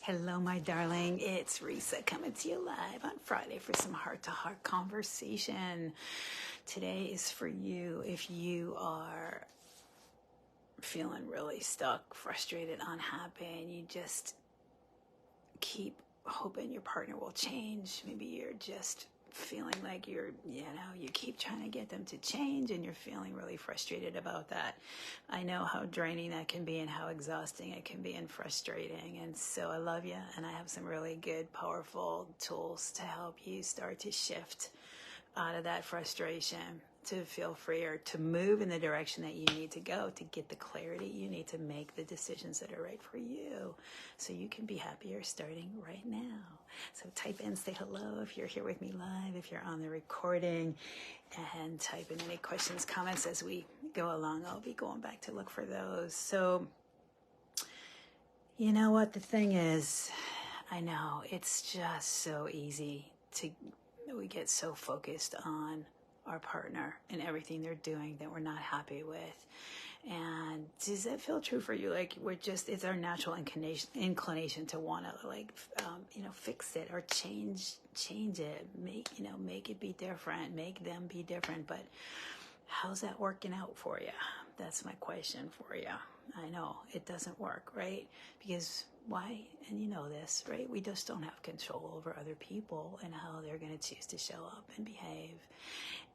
Hello, my darling. It's Risa coming to you live on Friday for some heart-to-heart conversation. Today is for you if you are feeling really stuck, frustrated, unhappy, and you just keep hoping your partner will change. Maybe you're just feeling like you keep trying to get them to change and you're feeling really frustrated about that. I know how draining that can be and how exhausting it can be and frustrating. And so I love you, and I have some really good, powerful tools to help you start to shift out of that frustration, to feel freer, to move in the direction that you need to go, to get the clarity you need to make the decisions that are right for you so you can be happier starting right now. So type in, say hello if you're here with me live, if you're on the recording, and type in any questions, comments as we go along. I'll be going back to look for those. So, you know what the thing is, I know it's just so easy we get so focused on our partner and everything they're doing that we're not happy with. And does that feel true for you? Like it's our natural inclination to want to fix it or change it, make it be different, make them be different. But how's that working out for you? That's my question for you. I know it doesn't work, right? Because why? And you know this, right? We just don't have control over other people and how they're going to choose to show up and behave.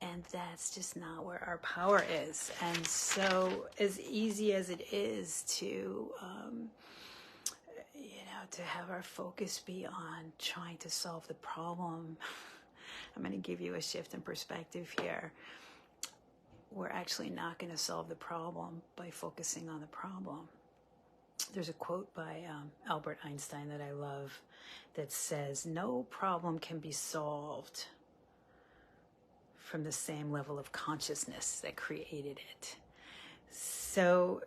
And that's just not where our power is. And so as easy as it is to, to have our focus be on trying to solve the problem, I'm going to give you a shift in perspective here. We're actually not going to solve the problem by focusing on the problem. There's a quote by Albert Einstein that I love that says, "No problem can be solved from the same level of consciousness that created it." So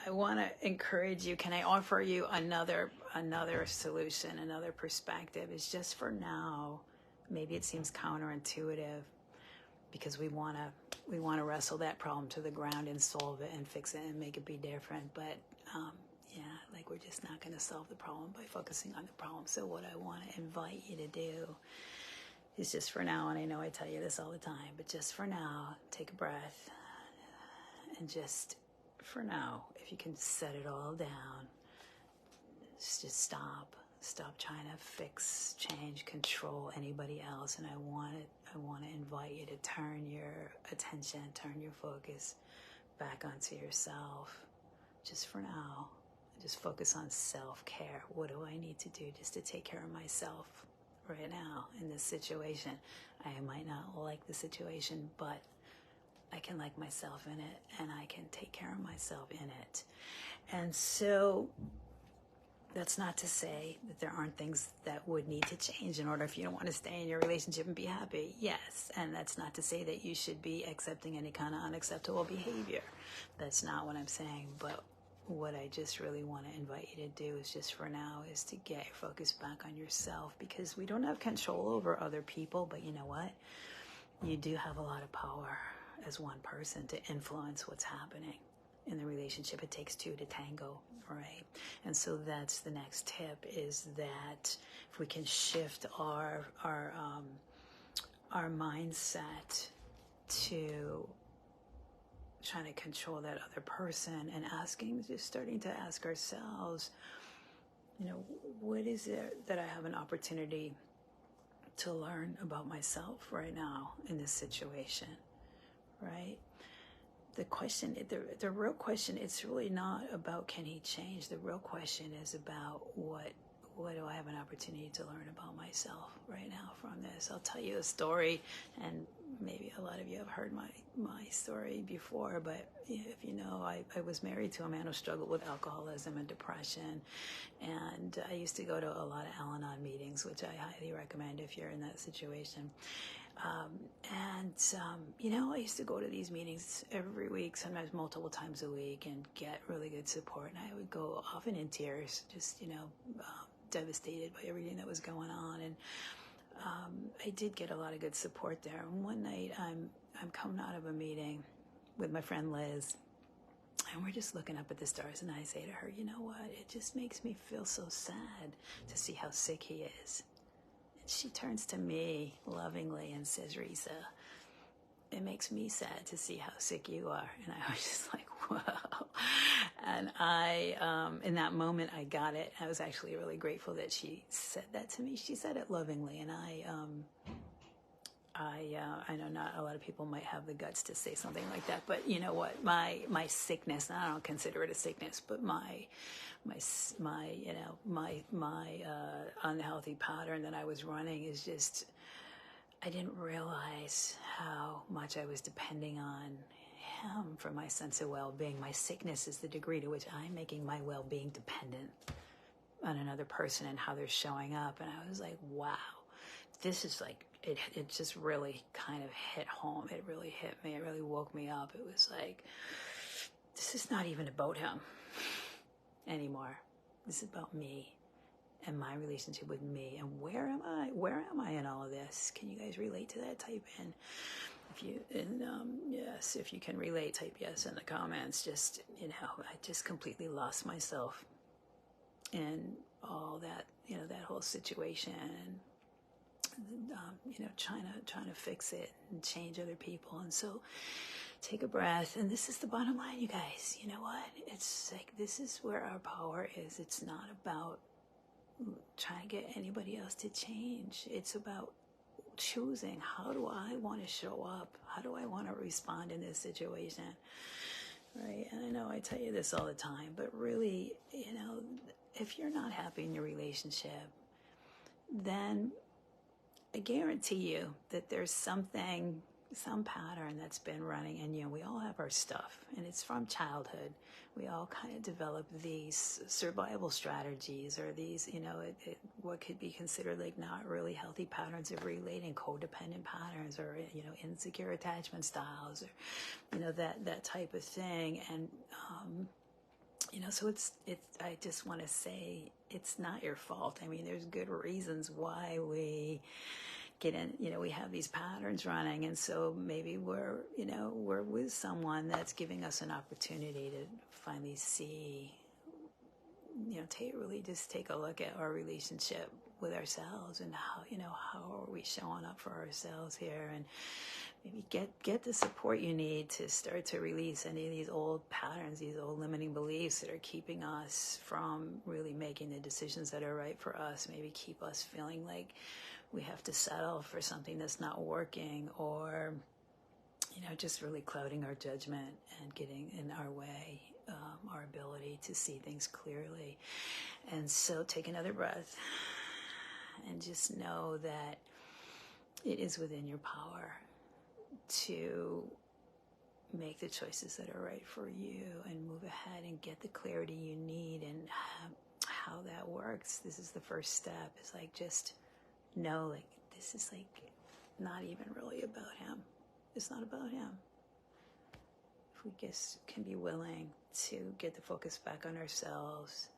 I want to encourage you. Can I offer you another solution, another perspective? It's just for now. Maybe it seems counterintuitive because we want to wrestle that problem to the ground and solve it and fix it and make it be different. But we're just not going to solve the problem by focusing on the problem. So what I want to invite you to do is just for now, and I know I tell you this all the time, but just for now, take a breath, and just for now, if you can set it all down, just stop trying to fix, change, control anybody else. And I want to invite you to turn your attention, turn your focus back onto yourself, just for now. Just focus on self-care. What do I need to do just to take care of myself right now in this situation? I might not like the situation, but I can like myself in it, and I can take care of myself in it. And so that's not to say that there aren't things that would need to change in order if you don't want to stay in your relationship and be happy. Yes, and that's not to say that you should be accepting any kind of unacceptable behavior. That's not what I'm saying, but what I just really want to invite you to do is just for now is to get your focus back on yourself, because we don't have control over other people, but you know what? You do have a lot of power as one person to influence what's happening in the relationship. It takes two to tango, right? And so that's the next tip, is that if we can shift our mindset to trying to control that other person and starting to ask ourselves, what is it that I have an opportunity to learn about myself right now in this situation, right? The question, the real question, it's really not about can he change. The real question is about what do I have an opportunity to learn about myself right now from this. I'll tell you a story, and maybe a lot of you have heard my story before, but if you know, I was married to a man who struggled with alcoholism and depression, and I used to go to a lot of Al-Anon meetings, which I highly recommend if you're in that situation. I used to go to these meetings every week, sometimes multiple times a week, and get really good support. And I would go often in tears, just, devastated by everything that was going on. And I did get a lot of good support there. And one night I'm coming out of a meeting with my friend Liz, And we're just looking up at the stars, and I say to her, you know what? It just makes me feel so sad to see how sick he is. And she turns to me lovingly and says, Risa, it makes me sad to see how sick you are. And I was just like, whoa. And in that moment, I got it. I was actually really grateful that she said that to me. She said it lovingly, and I know not a lot of people might have the guts to say something like that, but you know what? My sickness, and I don't consider it a sickness, but my unhealthy pattern that I was running is just, I didn't realize how much I was depending on him for my sense of well-being. My sickness is the degree to which I'm making my well-being dependent on another person and how they're showing up. And I was like, wow, this is like, it just really kind of hit home. It really hit me. It really woke me up. It was like, this is not even about him anymore. This is about me and my relationship with me. And where am I? Where am I in all of this? Can you guys relate to that? Type in. Yes, if you can relate, type yes in the comments. Just, I just completely lost myself in all that, that whole situation. Trying to fix it and change other people. And so take a breath. And this is the bottom line, you guys. You know what? It's like, this is where our power is. It's not about trying to get anybody else to change. It's about choosing, how do I want to show up? How do I want to respond in this situation? Right? And I know I tell you this all the time, but really, if you're not happy in your relationship, then I guarantee you that there's some pattern that's been running. And, we all have our stuff, and it's from childhood. We all kind of develop these survival strategies, or these, what could be considered like not really healthy patterns of relating, codependent patterns, or, insecure attachment styles, or, that type of thing. And, so I just want to say, it's not your fault. I mean, there's good reasons why we get in, we have these patterns running. And so maybe we're with someone that's giving us an opportunity to finally see, really just take a look at our relationship with ourselves, and how are we showing up for ourselves here, and maybe get the support you need to start to release any of these old patterns, these old limiting beliefs that are keeping us from really making the decisions that are right for us. Maybe keep us feeling like we have to settle for something that's not working, or, just really clouding our judgment and getting in our way, our ability to see things clearly. And so take another breath and just know that it is within your power to make the choices that are right for you and move ahead and get the clarity you need. And how that works, this is the first step. It's like, just know, like, this is like not even really about him. It's not about him. If we just can be willing to get the focus back on ourselves,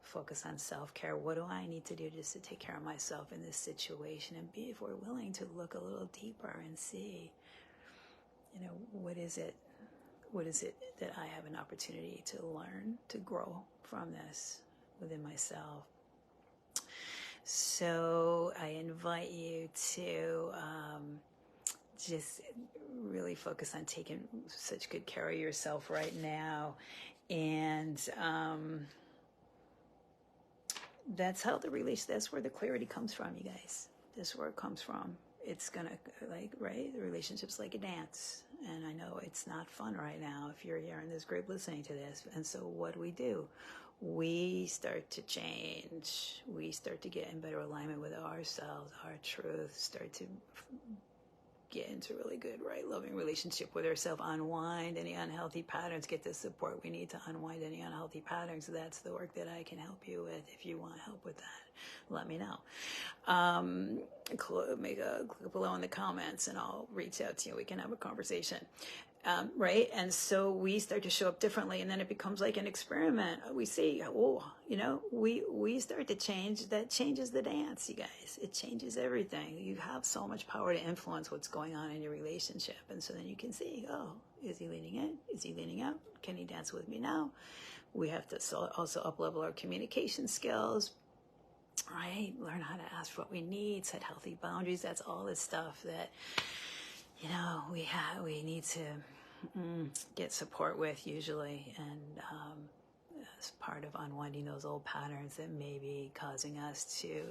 focus on self-care. What do I need to do just to take care of myself in this situation? And if we're willing to look a little deeper and see, what is it that I have an opportunity to learn, to grow from this within myself. So I invite you to just really focus on taking such good care of yourself right now. And that's how that's where the clarity comes from, you guys. That's where it comes from. It's gonna, right? The relationship's like a dance. And I know it's not fun right now if you're here in this group listening to this. And so what do? We start to change. We start to get in better alignment with ourselves, our truth, start to get into really good, right, loving relationship with ourselves, unwind any unhealthy patterns, get the support we need to unwind any unhealthy patterns. That's the work that I can help you with. If you want help with that, let me know. Click below in the comments and I'll reach out to you. We can have a conversation. right? And so we start to show up differently, and then it becomes like an experiment. We see, oh, we start to change. That changes the dance, you guys. It changes everything. You have so much power to influence what's going on in your relationship, and so then you can see, oh, is he leaning in? Is he leaning out? Can he dance with me now? We have to also up-level our communication skills, right? Learn how to ask for what we need, set healthy boundaries. That's all this stuff that we need to get support with usually, and as part of unwinding those old patterns that may be causing us to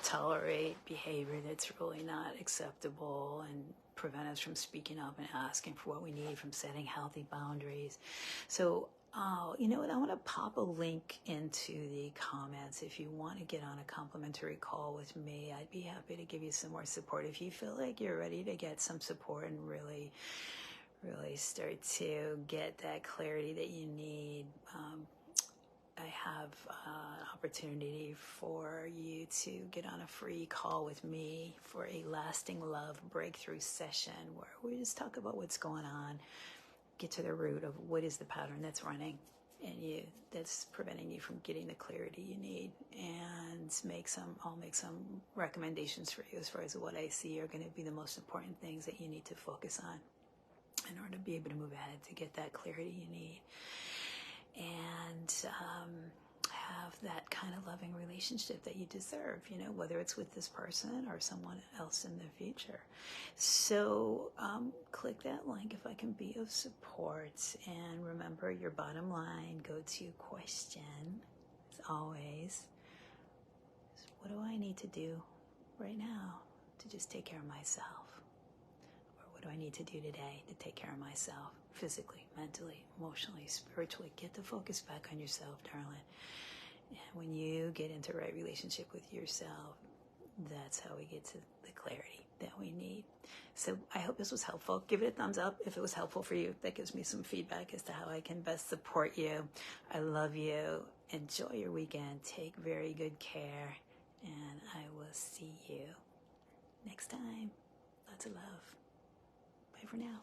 tolerate behavior that's really not acceptable and prevent us from speaking up and asking for what we need, from setting healthy boundaries. So you know what? I want to pop a link into the comments. If you want to get on a complimentary call with me, I'd be happy to give you some more support. If you feel like you're ready to get some support and really start to get that clarity that you need, I have an opportunity for you to get on a free call with me for a lasting love breakthrough session where we just talk about what's going on, get to the root of what is the pattern that's running in you that's preventing you from getting the clarity you need, and I'll make some recommendations for you as far as what I see are going to be the most important things that you need to focus on in order to be able to move ahead, to get that clarity you need, and have that kind of loving relationship that you deserve, whether it's with this person or someone else in the future. So click that link if I can be of support. And remember, your bottom line, go to question, as always, is what do I need to do right now to just take care of myself? What do I need to do today to take care of myself, physically, mentally, emotionally, spiritually? Get the focus back on yourself, darling. And when you get into right relationship with yourself, that's how we get to the clarity that we need. So I hope this was helpful. Give it a thumbs up if it was helpful for you. That gives me some feedback as to how I can best support you. I love you. Enjoy your weekend. Take very good care. And I will see you next time. Lots of love. Bye for now.